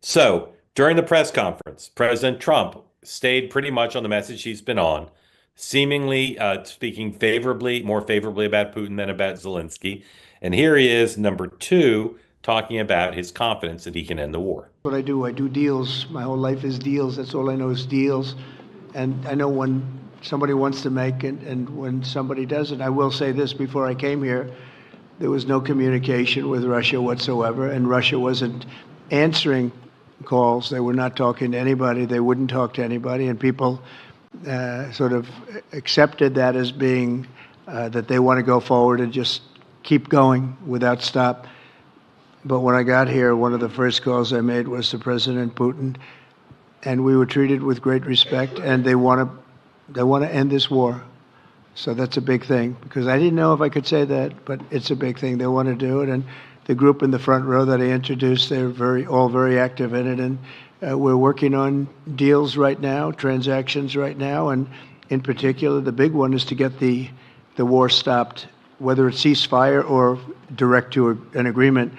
So during the press conference, President Trump stayed pretty much on the message he's been on, seemingly speaking more favorably about Putin than about Zelensky. And here he is, number two, talking about his confidence that he can end the war. What I do. I do deals. My whole life is deals. That's all I know is deals. And I know when somebody wants to make it and when somebody doesn't. I will say this: before I came here, there was no communication with Russia whatsoever, and Russia wasn't answering calls. They were not talking to anybody. They wouldn't talk to anybody, and people sort of accepted that as being that they want to go forward and just keep going without stop. But when I got here, one of the first calls I made was to President Putin, and we were treated with great respect, and they want to end this war. So that's a big thing, because I didn't know if I could say that, but it's a big thing. They want to do it, and the group in the front row that I introduced, they're all very active in it, and we're working on deals right now, transactions right now, and in particular, the big one is to get the war stopped, whether it's ceasefire or direct to an agreement.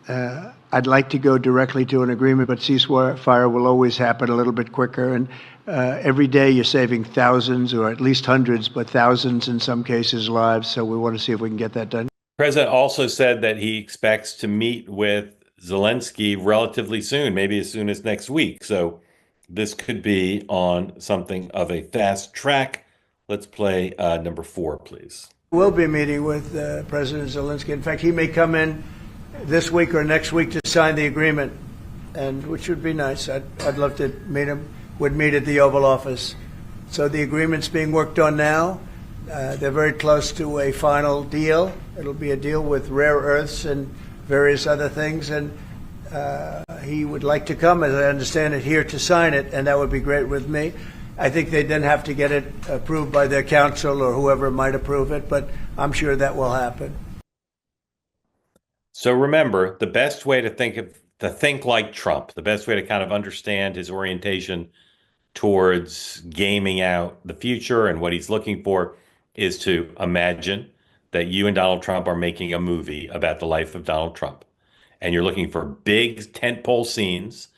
I'd like to go directly to an agreement, but ceasefire will always happen a little bit quicker. And every day you're saving thousands, or at least hundreds, but thousands in some cases lives. So we want to see if we can get that done. The president also said that he expects to meet with Zelensky relatively soon, maybe as soon as next week. So this could be on something of a fast track. Let's play number four, please. We'll be meeting with President Zelensky. In fact, he may come in this week or next week to sign the agreement, and which would be nice. I'd love to meet him. Would meet at the Oval Office. So the agreement's being worked on now. They're very close to a final deal. It'll be a deal with rare earths and various other things, and he would like to come, as I understand it, here to sign it, and that would be great with me. I think they then have to get it approved by their council or whoever might approve it, but I'm sure that will happen. So remember, the best way to think like Trump, the best way to kind of understand his orientation towards gaming out the future and what he's looking for is to imagine that you and Donald Trump are making a movie about the life of Donald Trump. And you're looking for big tentpole scenes,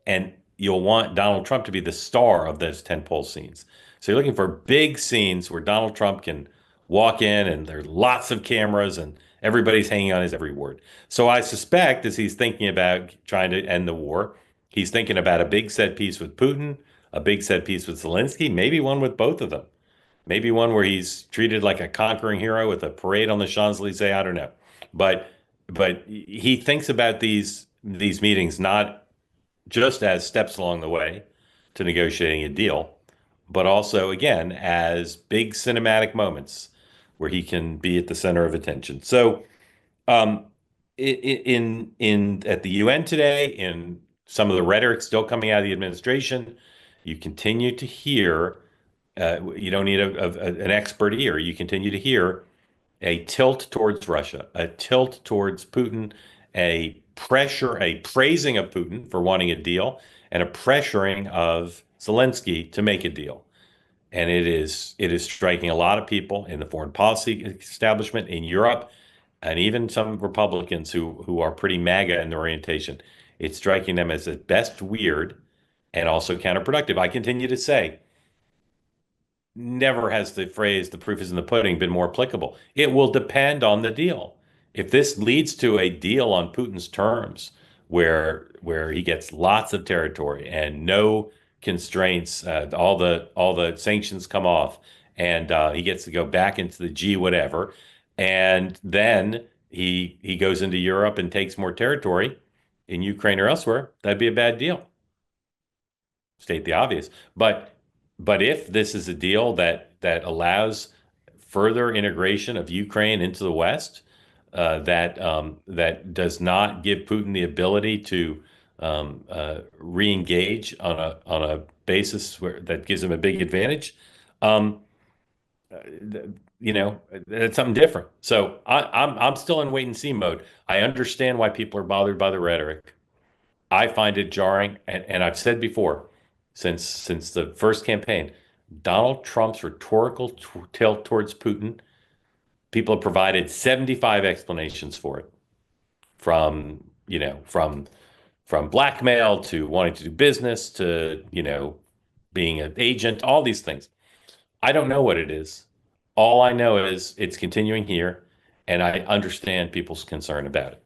and you'll want Donald Trump to be the star of those tentpole scenes. So you're looking for big scenes where Donald Trump can walk in and there's lots of cameras and everybody's hanging on his every word. So I suspect as he's thinking about trying to end the war, he's thinking about a big set piece with Putin, a big set piece with Zelensky, maybe one with both of them. Maybe one where he's treated like a conquering hero with a parade on the Champs-Elysees. I don't know. But he thinks about these meetings not just as steps along the way to negotiating a deal, but also again as big cinematic moments where he can be at the center of attention. So um, in at the UN today, in some of the rhetoric still coming out of the administration, you continue to hear. You don't need an expert ear. You continue to hear a tilt towards Russia, a tilt towards Putin, a pressure, a praising of Putin for wanting a deal, and a pressuring of Zelensky to make a deal. And it is striking a lot of people in the foreign policy establishment in Europe, and even some Republicans who are pretty MAGA in their orientation. It's striking them as at best weird and also counterproductive. I continue to say, never has the phrase "the proof is in the pudding" been more applicable. It will depend on the deal. If this leads to a deal on Putin's terms, where he gets lots of territory and no constraints, all the sanctions come off, and he gets to go back into the G whatever, and then he goes into Europe and takes more territory in Ukraine or elsewhere, that'd be a bad deal. State the obvious. But if this is a deal that allows further integration of Ukraine into the West, that does not give Putin the ability to re-engage on a basis that gives him a big advantage, um, it's something different. So I'm still in wait and see mode. I understand why people are bothered by the rhetoric. I find it jarring, and I've said before, since the first campaign, Donald Trump's rhetorical tilt towards Putin, people have provided 75 explanations for it, from from blackmail to wanting to do business to, being an agent, all these things. I don't know what it is. All I know is it's continuing here, and I understand people's concern about it.